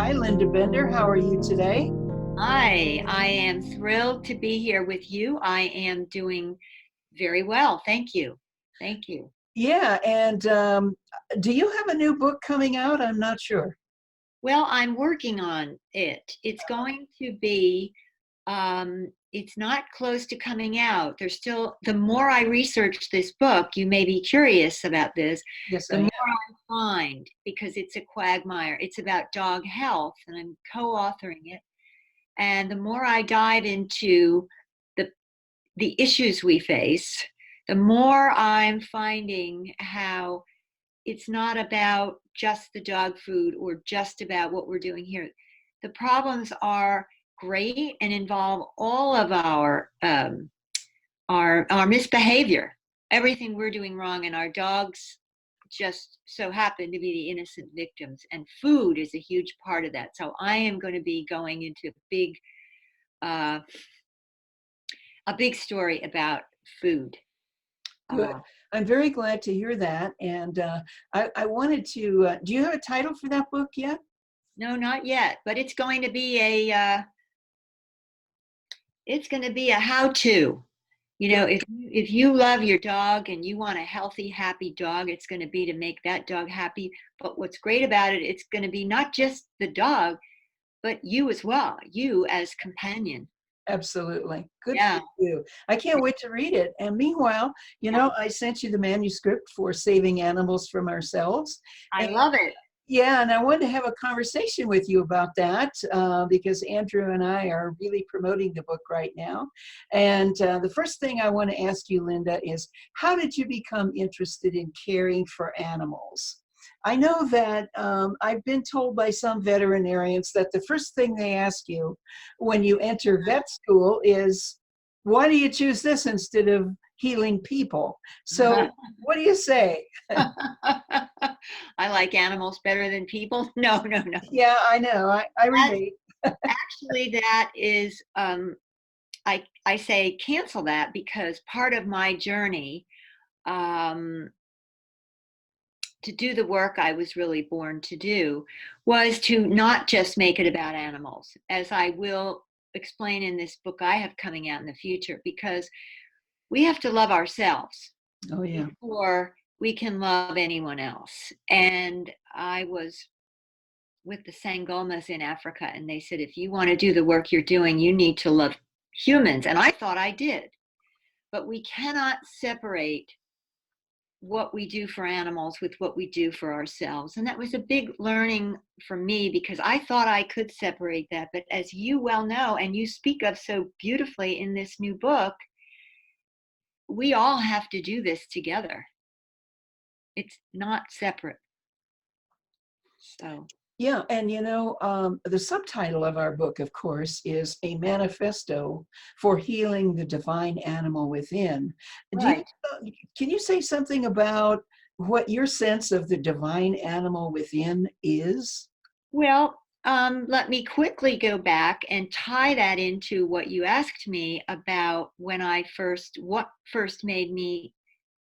Hi, Linda Bender. How are you today? Hi, I am thrilled to be here with you. I am doing very well. Thank you. Thank you. Yeah, and do you have a new book coming out? I'm not sure. Well, I'm working on it. It's going to be, it's not close to coming out. There's still, the more I research this book, you may be curious about this, Yes, the I more am. I find, because it's a quagmire. It's about dog health, and I'm co-authoring it. And the more I dive into the the issues we face, the more I'm finding how it's not about just the dog food or just about what we're doing here. The problems are great and involve all of our misbehavior, everything we're doing wrong, and our dogs just so happen to be the innocent victims. And food is a huge part of that. So I am going to be going into uh, a big story about food. Good. Uh, I'm very glad to hear that. And I wanted to, do you have a title for that book yet? no, not yet, but it's going to be a how-to. You know, Good. if you love your dog and you want a healthy, happy dog, it's going to be to make that dog happy. But what's great about it, it's going to be not just the dog, but you as well, you as companion. Absolutely. Good for Yeah, you. I can't wait to read it. And meanwhile, I sent you the manuscript for Saving Animals from Ourselves. I love it. Yeah, and I wanted to have a conversation with you about that because Andrew and I are really promoting the book right now. And the first thing I want to ask you, Linda, is how did you become interested in caring for animals? I know that I've been told by some veterinarians that the first thing they ask you when you enter vet school is, why do you choose this instead of healing people? So, what do you say? I like animals better than people. No, no, no. Yeah, I know. I That's relate. actually that is I say cancel that because part of my journey um, to do the work I was really born to do was to not just make it about animals, as I will explain in this book I have coming out in the future, because we have to love ourselves Oh, yeah. before we can love anyone else. And I was with the Sangomas in Africa, and they said, if you want to do the work you're doing, you need to love humans. And I thought I did, but we cannot separate what we do for animals with what we do for ourselves. And that was a big learning for me because I thought I could separate that. But as you well know, and you speak of so beautifully in this new book, we all have to do this together. It's not separate. So, Yeah, and the subtitle of our book, of course, is A Manifesto for Healing the Divine Animal Within. Do you, right. can you say something about what your sense of the divine animal within is? Well, let me quickly go back and tie that into what you asked me about what first made me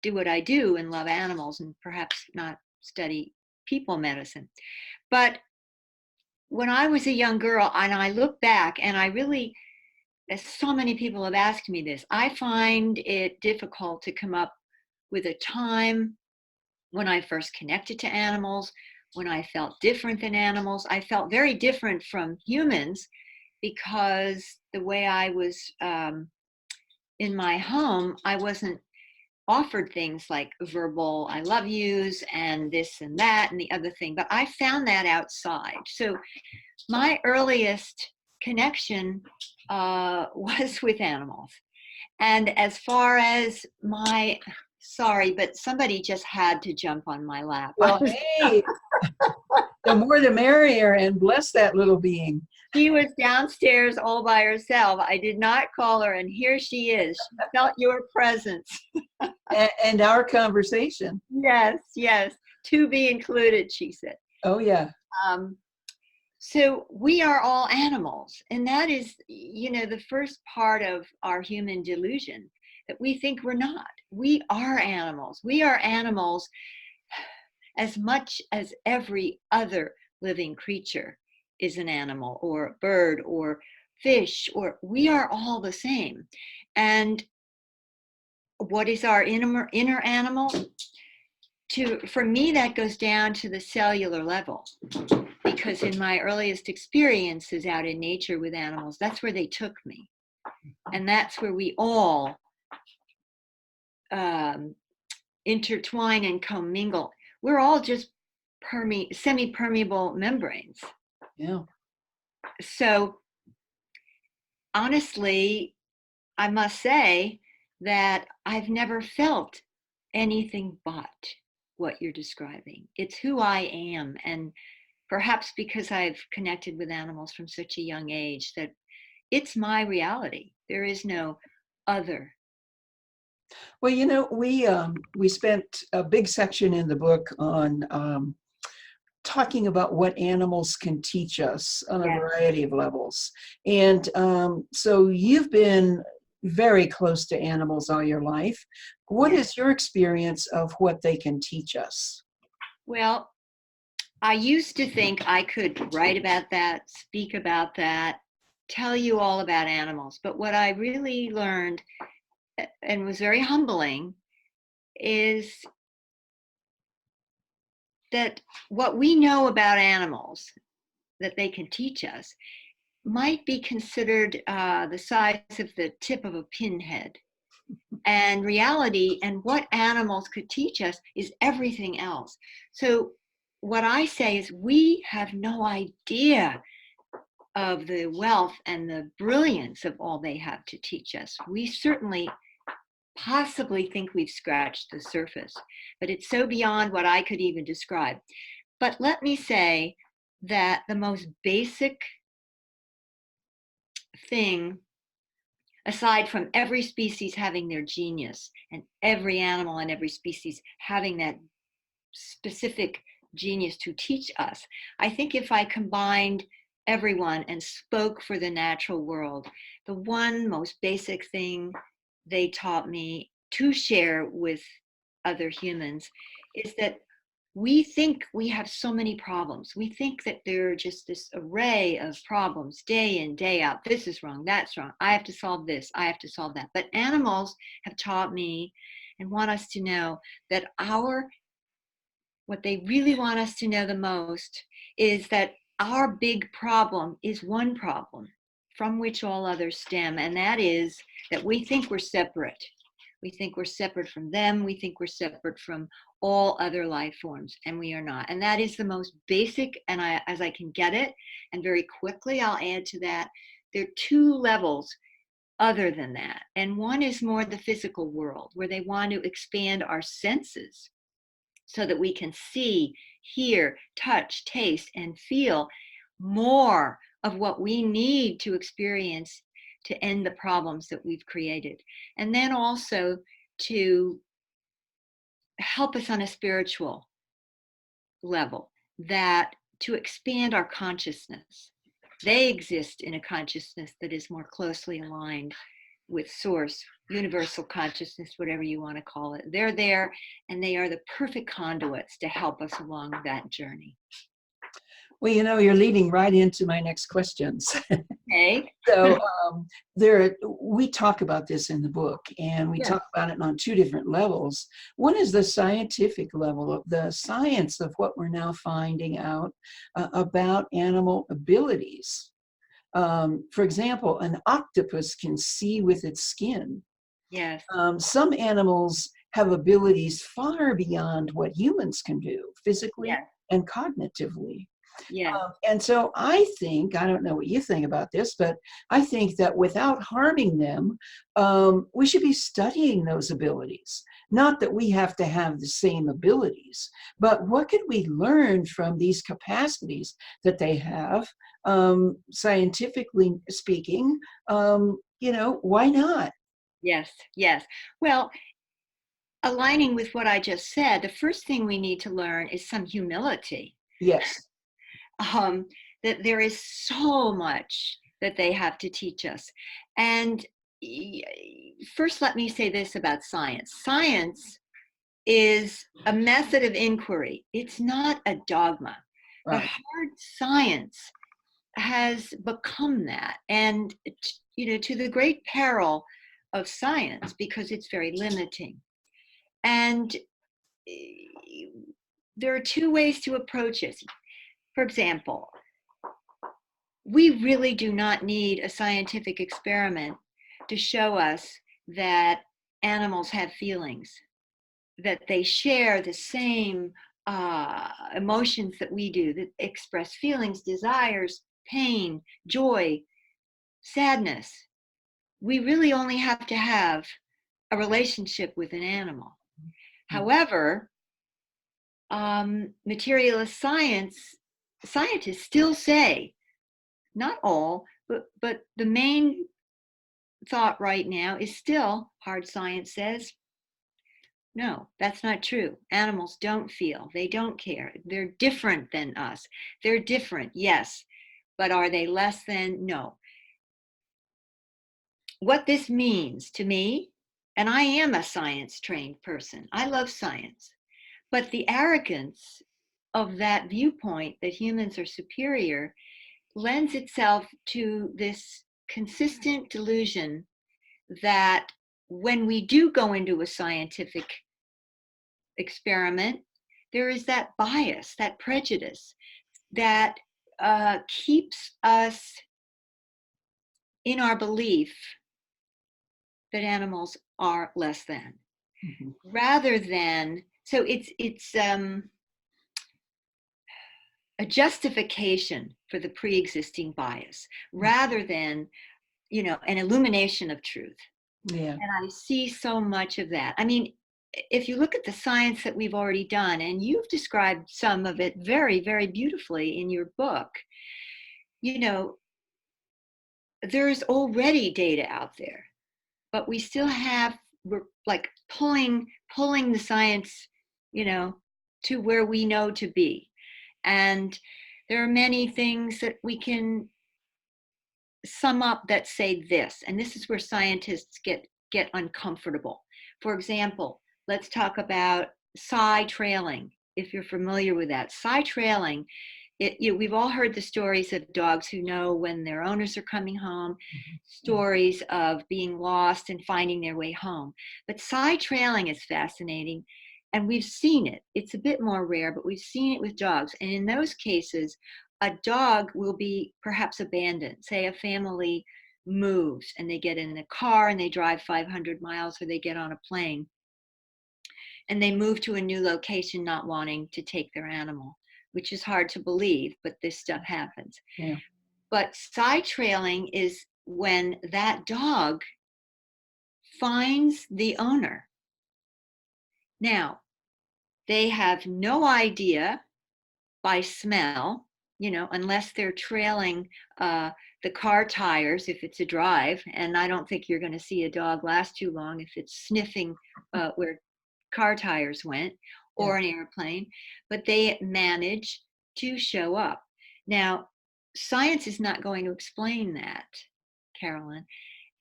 do what I do and love animals and perhaps not study people medicine. But when I was a young girl and I look back and I really, as so many people have asked me this, I find it difficult to come up with a time when I first connected to animals, when I felt different than animals. I felt very different from humans because the way I was in my home, I wasn't offered things like verbal I love yous and this and that and the other thing, but I found that outside. So my earliest connection was with animals. And as far as sorry, but somebody just had to jump on my lap. Well, hey, the more the merrier, and bless that little being. She was downstairs all by herself. I did not call her, and here she is. She felt your presence. And our conversation. Yes, yes. To be included, she said. Oh, yeah. Um, so we are all animals, and that is, the first part of our human delusion that we think we're not. We are animals. We are animals as much as every other living creature. is an animal, or a bird, or fish, or we are all the same. And what is our inner animal? For me, that goes down to the cellular level, because in my earliest experiences out in nature with animals, that's where they took me. And that's where we all intertwine and commingle. We're all just semi-permeable membranes. Yeah. So honestly, I must say that I've never felt anything but what you're describing. It's who I am. And perhaps because I've connected with animals from such a young age, that it's my reality. There is no other. Well, we spent a big section in the book on talking about what animals can teach us on a Yeah. variety of levels. And so you've been very close to animals all your life. What Yeah. is your experience of what they can teach us? Well, I used to think I could write about that, speak about that, tell you all about animals. But what I really learned, and was very humbling, is that what we know about animals that they can teach us might be considered the size of the tip of a pinhead. And reality and what animals could teach us is everything else. So what I say is we have no idea of the wealth and the brilliance of all they have to teach us. We certainly possibly think we've scratched the surface, but it's so beyond what I could even describe. But let me say that the most basic thing, aside from every species having their genius and every animal and every species having that specific genius to teach us, I think if I combined everyone and spoke for the natural world, the one most basic thing they taught me to share with other humans is that we think we have so many problems. We think that there are just this array of problems day in, day out. This is wrong, that's wrong. I have to solve this, I have to solve that. But animals have taught me and want us to know that what they really want us to know the most is that our big problem is one problem from which all others stem, and that is that we think we're separate. We think we're separate from them. We think we're separate from all other life forms, and we are not. And that is the most basic, and as I can get it, and very quickly I'll add to that, there are two levels other than that. And one is more the physical world, where they want to expand our senses so that we can see, hear, touch, taste, and feel more of what we need to experience to end the problems that we've created. And then also to help us on a spiritual level, that to expand our consciousness. They exist in a consciousness that is more closely aligned with source, universal consciousness, whatever you want to call it. They're there, and they are the perfect conduits to help us along that journey. Well, you're leading right into my next questions. Okay. So we talk about this in the book, and we talk about it on two different levels. One is the scientific level of the science of what we're now finding out about animal abilities. For example, an octopus can see with its skin. Yes. Some animals have abilities far beyond what humans can do physically and cognitively. Yeah. And so I don't know what you think about this, but I think that without harming them, we should be studying those abilities. Not that we have to have the same abilities, but what could we learn from these capacities that they have, scientifically speaking? Why not? Yes. Yes. Well, aligning with what I just said, the first thing we need to learn is some humility. Yes. That there is so much that they have to teach us. And first, let me say this about science. Science is a method of inquiry. It's not a dogma. But Right. hard science has become that, and to the great peril of science, because it's very limiting. And there are two ways to approach it. For example, we really do not need a scientific experiment to show us that animals have feelings, that they share the same emotions that we do, that express feelings, desires, pain, joy, sadness. We really only have to have a relationship with an animal. However, materialist scientists still say, not all, but the main thought right now is still, hard science says, no, that's not true. Animals don't feel, they don't care. They're different than us. They're different, yes, but are they less than? No. What this means to me, and I am a science trained person, I love science, but the arrogance of that viewpoint that humans are superior lends itself to this consistent delusion that when we do go into a scientific experiment, there is that bias, that prejudice that keeps us in our belief that animals are less than, rather than, so it's a justification for the pre-existing bias, rather than an illumination of truth. Yeah. And I see so much of that. I mean, if you look at the science that we've already done, and you've described some of it very, very beautifully in your book, there's already data out there, but we still we're like pulling the science, to where we know to be. And there are many things that we can sum up that say this, and this is where scientists get uncomfortable. For example, let's talk about side trailing. If you're familiar with that, side trailing, we've all heard the stories of dogs who know when their owners are coming home, stories of being lost and finding their way home. But side trailing is fascinating, and we've seen it. It's a bit more rare, but we've seen it with dogs. And in those cases, a dog will be perhaps abandoned. Say a family moves and they get in a car and they drive 500 miles, or they get on a plane and they move to a new location not wanting to take their animal, which is hard to believe, but this stuff happens. Yeah. But side trailing is when that dog finds the owner. Now, they have no idea by smell, unless they're trailing the car tires if it's a drive. And I don't think you're going to see a dog last too long if it's sniffing where car tires went, or an airplane, but they manage to show up. Now, science is not going to explain that, Carolyn.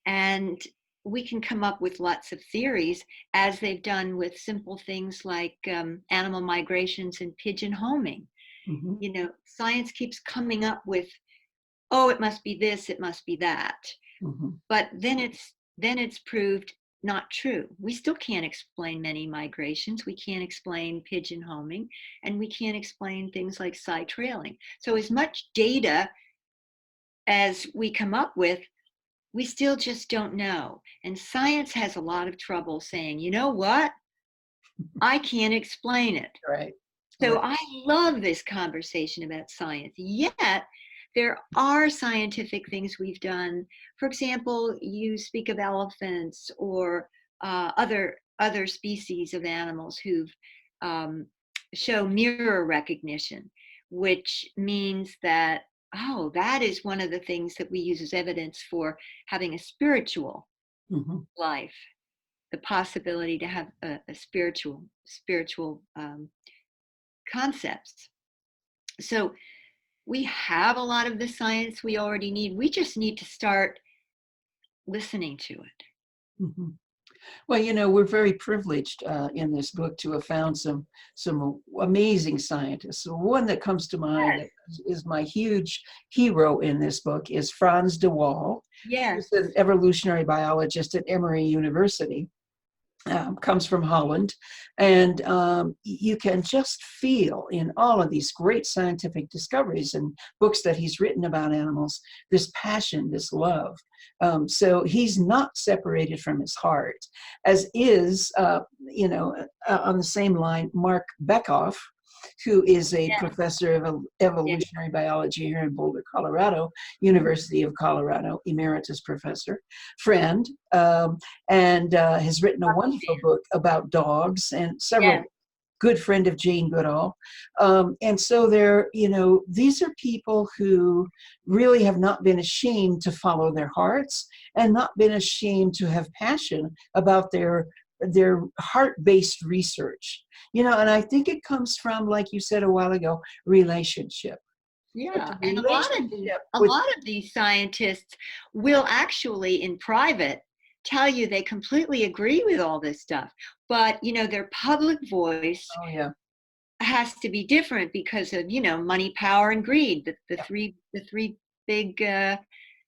And we can come up with lots of theories, as they've done with simple things like animal migrations and pigeon homing. Science keeps coming up with, oh, it must be this, it must be that. But then it's proved not true. We still can't explain many migrations. We can't explain pigeon homing, and we can't explain things like side trailing. So as much data as we come up with, we still just don't know. And science has a lot of trouble saying, you know what? I can't explain it. Right. So I love this conversation about science. Yet there are scientific things we've done. For example, you speak of elephants or other species of animals who've show mirror recognition, which means that, oh, that is one of the things that we use as evidence for having a spiritual life, the possibility to have a spiritual concepts. So we have a lot of the science we already need. We just need to start listening to it. Well, we're very privileged in this book to have found some amazing scientists. So one that comes to mind Yes. that is my huge hero in this book is Franz de Waal, who's Yes. an evolutionary biologist at Emory University. Comes from Holland, and you can just feel in all of these great scientific discoveries and books that he's written about animals, this passion, this love. So he's not separated from his heart, as is, on the same line, Mark Beckhoff, who is a Yes. professor of Yes. evolutionary biology here in Boulder, Colorado, University of Colorado, emeritus professor, friend, and has written a wonderful book about dogs and several Yes. good friend of Jane Goodall. And so these are people who really have not been ashamed to follow their hearts and not been ashamed to have passion about their heart-based research. And I think it comes from, like you said a while ago, relationship. But Yeah, the and relationship a with lot of these scientists will actually, in private, tell you they completely agree with all this stuff. But their public voice oh yeah, has to be different because of money, power, and greed. The yeah, three big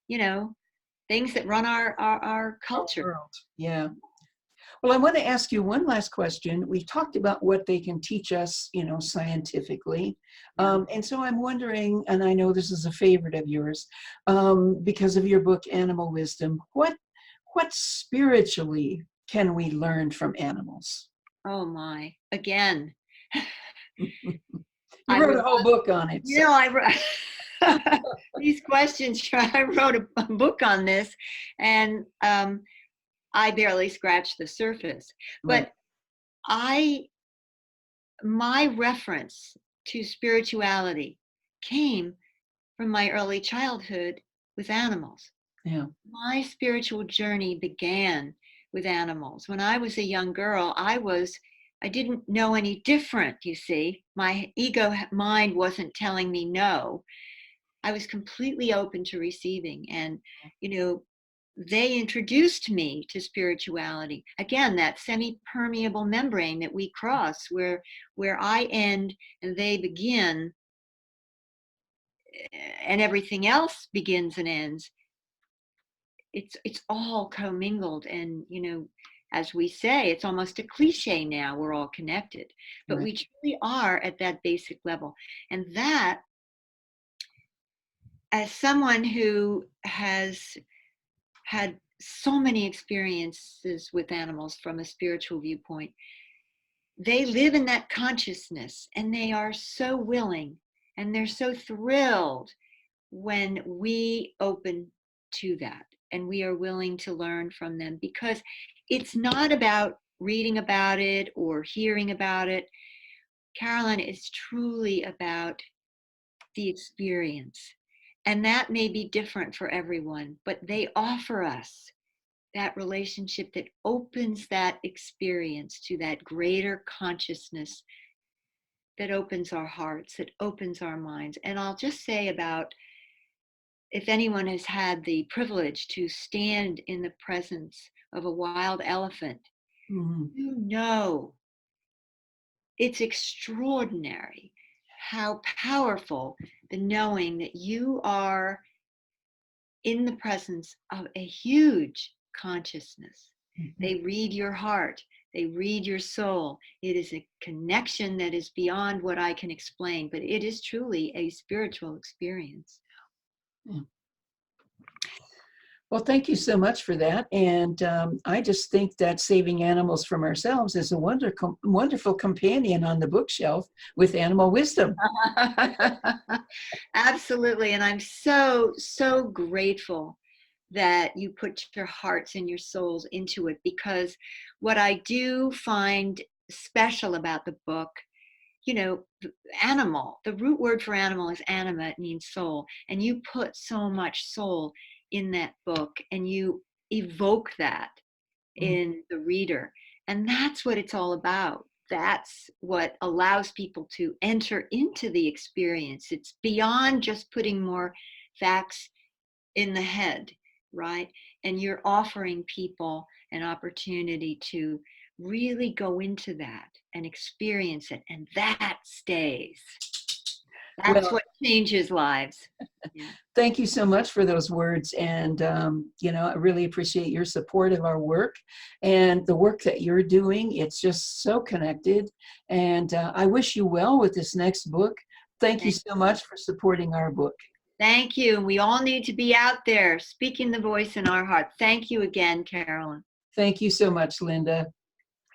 you know things that run our our culture. world. Yeah. Well, I want to ask you one last question. We've talked about what they can teach us, scientifically. Yeah. And so I'm wondering, and I know this is a favorite of yours, because of your book, Animal Wisdom, what spiritually can we learn from animals? Oh my! Again, You I wrote would a whole book on it. So. I wrote these questions. I wrote a book on this, and I barely scratched the surface. Right. But I, my reference to spirituality came from my early childhood with animals. Yeah. My spiritual journey began with animals. When I was a young girl, I didn't know any different, you see. My ego mind wasn't telling me no. I was completely open to receiving. And, you know, they introduced me to spirituality. Again, that semi-permeable membrane that we cross where I end and they begin and everything else begins and ends. It's all commingled, and as we say, it's almost a cliche now, we're all connected, but Right. we truly are at that basic level. And that, as someone who has had so many experiences with animals from a spiritual viewpoint, they live in that consciousness and they are so willing and they're so thrilled when we open to that and we are willing to learn from them, because it's not about reading about it or hearing about it. Carolyn, is truly about the experience. And that may be different for everyone, but they offer us that relationship that opens that experience to that greater consciousness, that opens our hearts, that opens our minds. And I'll just say about, if anyone has had the privilege to stand in the presence of a wild elephant, Mhm. you know it's extraordinary how powerful the knowing that you are in the presence of a huge consciousness. Mhm. They read your heart, they read your soul. It is a connection that is beyond what I can explain, but it is truly a spiritual experience. Yeah. Well, thank you so much for that. And I just think that saving animals from ourselves is a wonderful companion on the bookshelf with animal wisdom. Absolutely. And I'm so, so grateful that you put your hearts and your souls into it, because what I do find special about the book, animal, the root word for animal is anima, it means soul. And you put so much soul in that book and you evoke that Mm. in the reader. And that's what it's all about. That's what allows people to enter into the experience. It's beyond just putting more facts in the head, right? and you're offering people an opportunity to really go into that and experience it, and that stays. That's Well, what changes lives. Yeah. thank you so much for those words. And, I really appreciate your support of our work and the work that you're doing. It's just so connected. And I wish you well with this next book. Thank you Thank so you. much for supporting our book. Thank you. We all need to be out there speaking the voice in our heart. Thank you again, Carolyn. Thank you so much, Linda.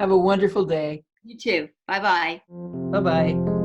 Have a wonderful day. You too. Bye-bye. Bye-bye.